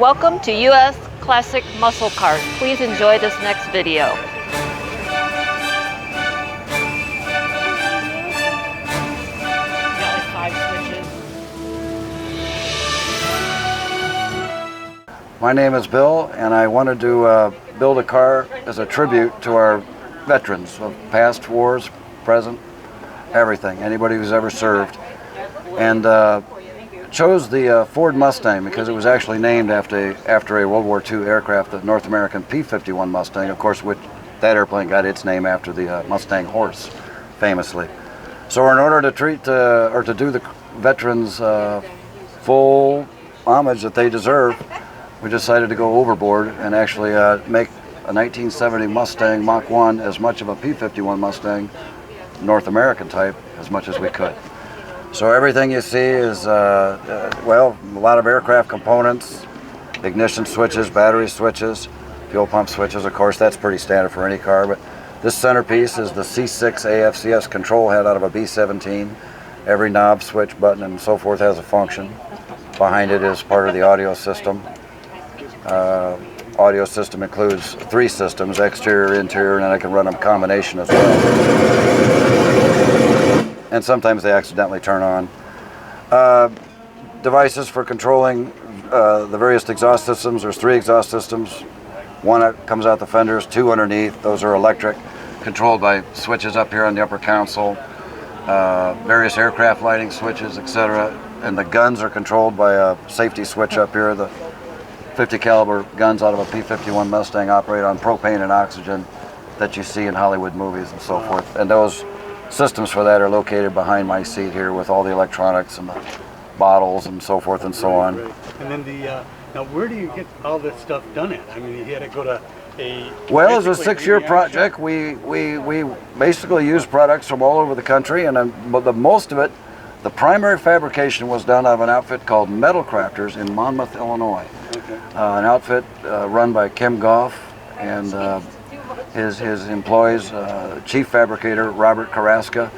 Welcome to US Classic Muscle Cars. Please enjoy this next video. Got like 5 switches. My name is Bill, and I wanted to build a car as a tribute to our veterans of past wars, present, everything, anybody who's ever served. And chose the Ford Mustang because it was actually named after a World War II aircraft, the North American P-51 Mustang, of course, which that airplane got its name after the Mustang horse, famously. So in order to treat or to do the veterans full homage that they deserve, we decided to go overboard and actually make a 1970 Mustang Mach 1 as much of a P-51 Mustang, North American type, as much as we could. So everything you see is, well, a lot of aircraft components, ignition switches, battery switches, fuel pump switches, of course, that's pretty standard for any car, but this centerpiece is the C6 AFCS control head out of a B-17. Every knob, switch, button, and so forth has a function. Behind it is part of the audio system. Audio system includes 3 systems, exterior, interior, and then I can run a combination as well. And sometimes they accidentally turn on. Devices for controlling the various exhaust systems. There's 3 exhaust systems. 1 that comes out the fenders, 2 underneath. Those are electric, controlled by switches up here on the upper console. Various aircraft lighting switches, etc. And the guns are controlled by a safety switch up here. The 50 caliber guns out of a P-51 Mustang operate on propane and oxygen that you see in Hollywood movies and so forth. And those systems for that are located behind my seat here with all the electronics and the bottles and so forth and so on. Right. And then now where do you get all this stuff done at? I mean, you had to go to a... Well, it's a 6-year project. We basically use products from all over the country, and the most of it, the primary fabrication was done out of an outfit called Metal Crafters in Monmouth, Illinois. Okay. An outfit run by Kim Goff and his employees, chief fabricator Robert Carrasca,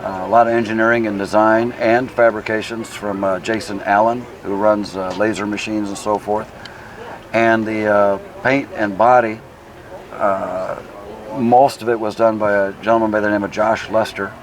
a lot of engineering and design and fabrications from Jason Allen, who runs laser machines and so forth. And the paint and body, most of it was done by a gentleman by the name of Josh Lester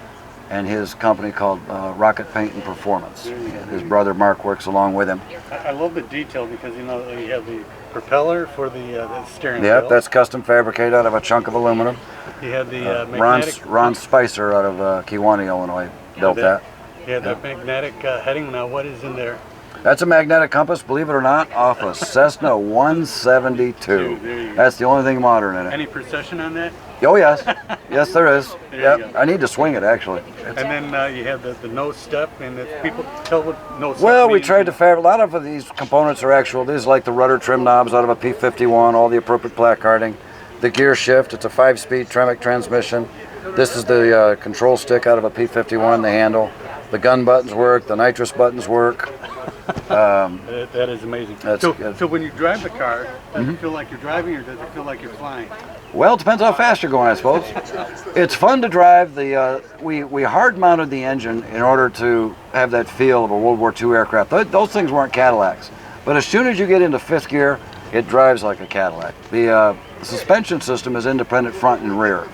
and his company called Rocket Paint and Performance. And his brother Mark works along with him. I love the detail because, you know, you have the propeller for the steering wheel. Yep, that's custom fabricated out of a chunk of aluminum. You had the magnetic... Ron Spicer out of Kewanee, Illinois, built that. You had the magnetic heading. Now, what is in there? That's a magnetic compass, believe it or not, off a Cessna 172. That's the only thing modern in it. Any precision on that? Oh, yes. Yes, there is. There you Yep. go. I need to swing it, actually. And then you have the nose step, and people tell what nose step Well, we means. tried to fabricate. A lot of these components are actual. These like the rudder trim knobs out of a P-51, all the appropriate placarding. The gear shift, it's a 5-speed Tremec transmission. This is the control stick out of a P-51, the handle. The gun buttons work, the nitrous buttons work. That is amazing. So when you drive the car, does it feel like you're driving, or does it feel like you're flying? Well, it depends how fast you're going, I suppose. It's fun to drive. We hard mounted the engine in order to have that feel of a World War II aircraft. Those things weren't Cadillacs, but as soon as you get into 5th gear, it drives like a Cadillac. The suspension system is independent front and rear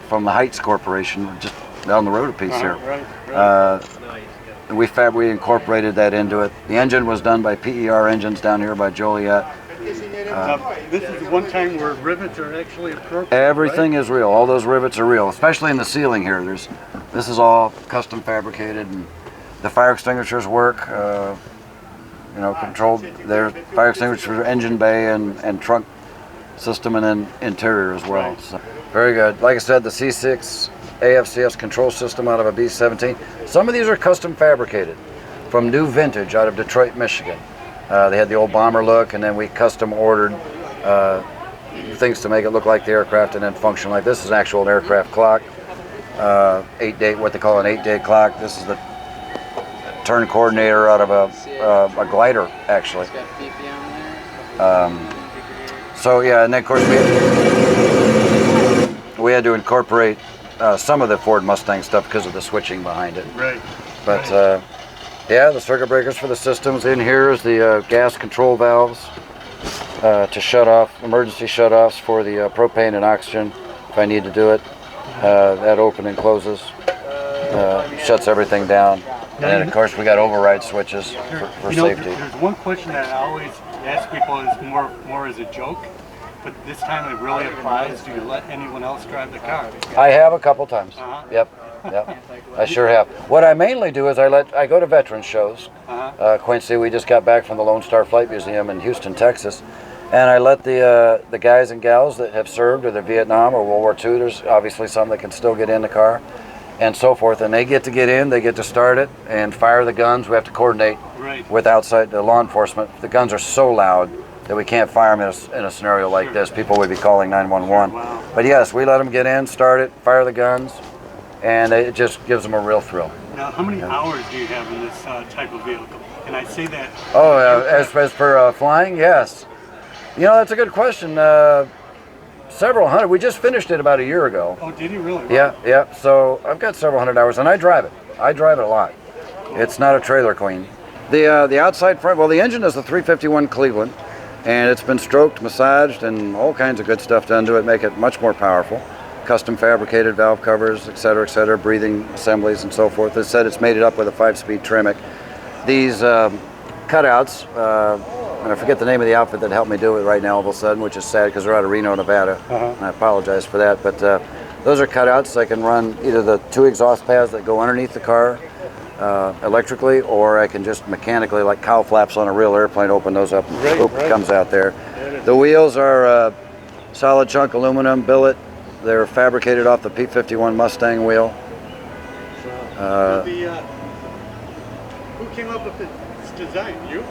from the Heights Corporation, just down the road a piece here. Right. We incorporated that into it. The engine was done by PER Engines down here by Joliet. Now, this is the one time where rivets are actually appropriate. Everything is real. All those rivets are real, especially in the ceiling here. This is all custom fabricated, and the fire extinguishers work. You know, controlled. Their fire extinguisher, engine bay, and trunk system, and then interior as well. Right. So, very good. Like I said, the C6 AFCS control system out of a B-17. Some of these are custom fabricated from New Vintage out of Detroit, Michigan. They had the old bomber look, and then we custom ordered things to make it look like the aircraft and then function like this. Is an actual aircraft clock, 8-day, what they call an 8-day clock. This is the turn coordinator out of a glider, actually. So yeah, and then of course we had to incorporate some of the Ford Mustang stuff because of the switching behind it. Right. But Yeah, the circuit breakers for the systems. In here is the gas control valves to shut off, emergency shut-offs for the propane and oxygen if I need to do it. That open and closes, shuts everything down. And then of course we got override switches for safety. There's one question that I always ask people is more as a joke, but this time it really applies. Do you let anyone else drive the car? I have a couple times. Yep. I sure have. What I mainly do is I go to veterans shows. Quincy, we just got back from the Lone Star Flight Museum in Houston, Texas, and I let the guys and gals that have served, either Vietnam or World War II, there's obviously some that can still get in the car, and so forth, and they get to get in, they get to start it and fire the guns. We have to coordinate with outside the law enforcement. The guns are so loud that we can't fire them in a scenario like this. People would be calling 911. Wow. But yes, we let them get in, start it, fire the guns, and it just gives them a real thrill. Now, how many hours do you have in this type of vehicle? And I say that... Oh, as for flying, yes. You know, that's a good question. Several hundred. We just finished it about a year ago. Oh, did you really? Yeah. So I've got several hundred hours, and I drive it. I drive it a lot. It's not a trailer queen. The outside front, well, the engine is the 351 Cleveland, and it's been stroked, massaged, and all kinds of good stuff done to it, make it much more powerful. Custom fabricated valve covers, et cetera, breathing assemblies and so forth. As I said, it's made it up with a 5-speed Tremec. These cutouts, and I forget the name of the outfit that helped me do it right now all of a sudden, which is sad because they're out of Reno, Nevada, and I apologize for that, but those are cutouts. I can run either the 2 exhaust pads that go underneath the car electrically, or I can just mechanically, like cowl flaps on a real airplane, open those up and it comes out there. The wheels are solid chunk aluminum billet. They're fabricated off the P-51 Mustang wheel. Who came up with this design? You?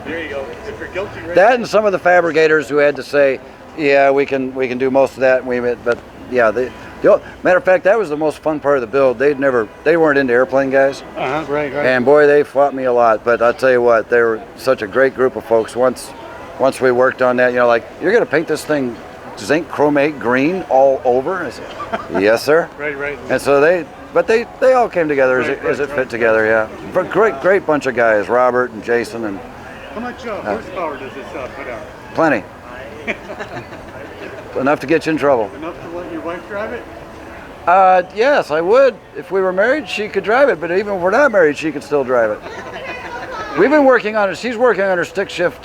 There you go. If you're guilty, right? That and some of the fabricators who had to say, yeah, we can do most of that. But yeah, matter of fact, that was the most fun part of the build. They weren't into airplane guys. Right. And boy, they fought me a lot. But I'll tell you what, they were such a great group of folks. Once we worked on that, you know, like, you're gonna paint this thing zinc chromate green all over? I said, yes, sir. Right. And so they all came together as it fit together, yeah. But great bunch of guys, Robert and Jason and. How much horsepower does this put out? Plenty. Enough to get you in trouble. Enough to let your wife drive it? Yes, I would. If we were married, she could drive it, but even if we're not married, she could still drive it. We've been working on it. She's working on her stick shift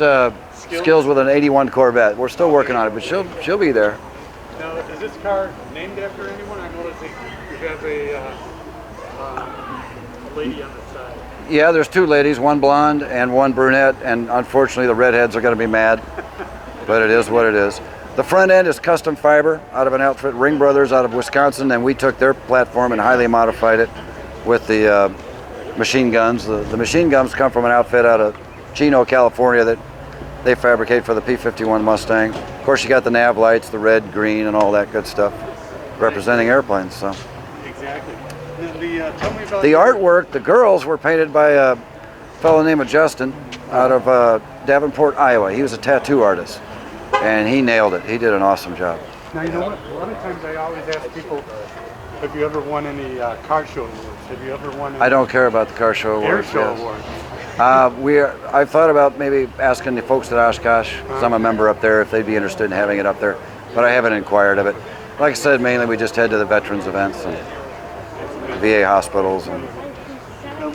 skills with an 81 Corvette. We're still working on it, but she'll be there. Now, is this car named after anyone? I noticed you have a lady on the side. Yeah, there's 2 ladies, one blonde and one brunette, and unfortunately the redheads are going to be mad, but it is what it is. The front end is custom fiber out of an outfit, Ring Brothers out of Wisconsin, and we took their platform and highly modified it with the machine guns. The machine guns come from an outfit out of Chino, California that they fabricate for the P-51 Mustang. Of course, you got the nav lights, the red, green, and all that good stuff, representing airplanes. So. Exactly. Tell me about the artwork. The girls were painted by a fellow named Justin out of Davenport, Iowa. He was a tattoo artist, and he nailed it. He did an awesome job. Now, you know what? A lot of times I always ask people, have you ever won any car show awards? Have you ever won any I don't care about the car show awards. Air show awards? I've thought about maybe asking the folks at Oshkosh, because I'm a member up there, if they'd be interested in having it up there, but I haven't inquired of it. Like I said, mainly we just head to the veterans events and VA hospitals. And now,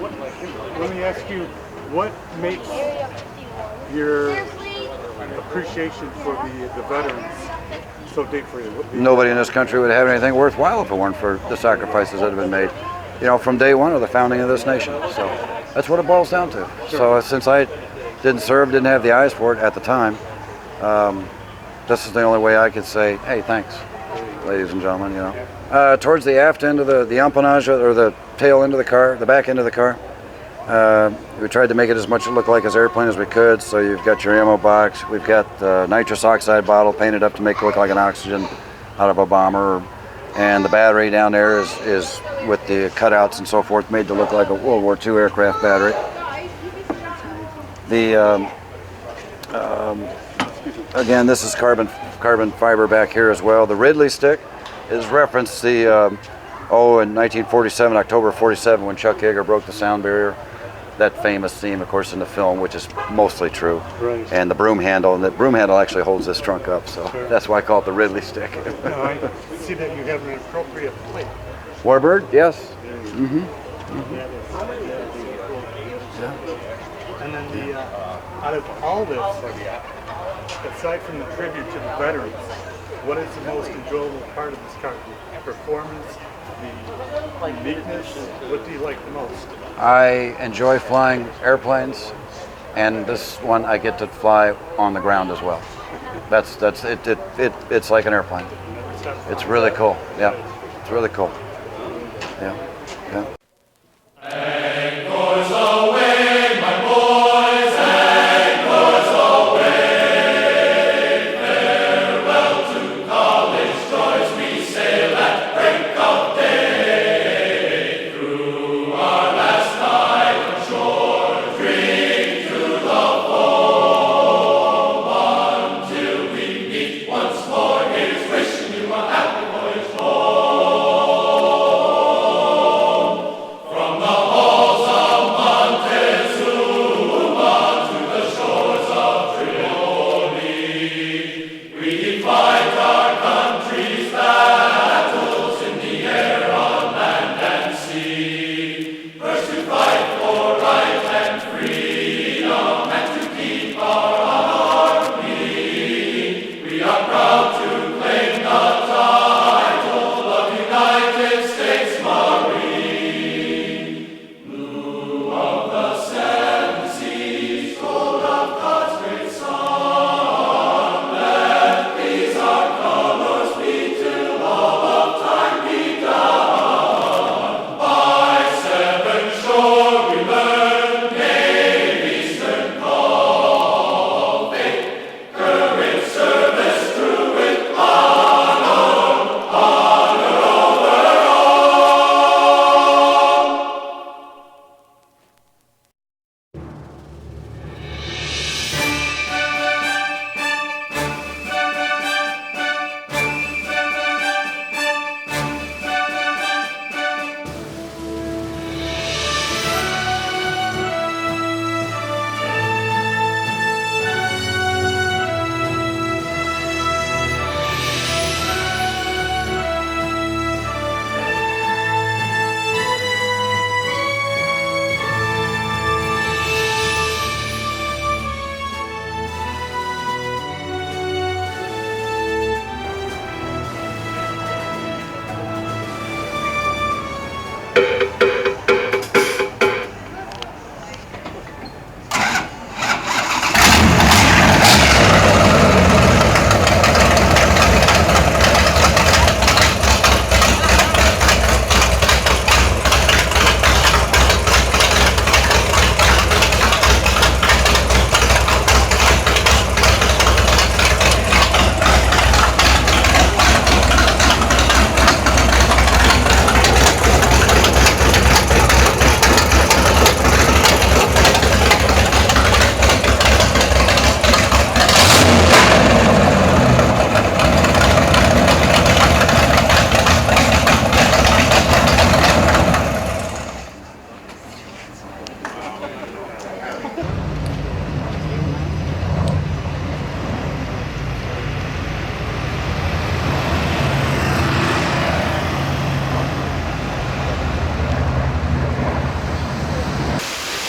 let me ask you, what makes your appreciation for the veterans so big for you? Nobody in this country would have anything worthwhile if it weren't for the sacrifices that have been made, you know, from day one of the founding of this nation. So that's what it boils down to. So since I didn't serve, didn't have the eyes for it at the time, this is the only way I could say, hey, thanks, ladies and gentlemen, you know. Towards the aft end of the empennage, or the tail end of the car, the back end of the car, we tried to make it as much look like an airplane as we could. So you've got your ammo box. We've got the nitrous oxide bottle painted up to make it look like an oxygen out of a bomber. And the battery down there is with the cutouts and so forth, made to look like a World War II aircraft battery. Again, this is carbon fiber back here as well. The Ridley stick is reference the Oh, in 1947, October 47, when Chuck Yeager broke the sound barrier, that famous theme, of course, in the film, which is mostly true. Right. And the broom handle, and the broom handle actually holds this trunk up, so Sure. that's why I call it the Ridley stick. Now, I see that you have an appropriate plate. Warbird, yes. And then out of all this, aside from the tribute to the veterans, what is the most enjoyable part of this car? The performance, the uniqueness? What do you like the most? I enjoy flying airplanes, and this one I get to fly on the ground as well. That's it. It's like an airplane. It's really cool. Yeah, it's really cool. Yeah, yeah.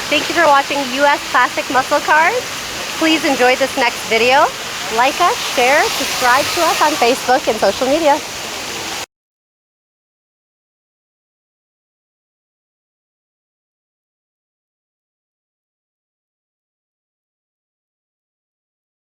Thank you for watching US Classic Muscle Cars. Please enjoy this next video. Like us, share, subscribe to us on Facebook and social media.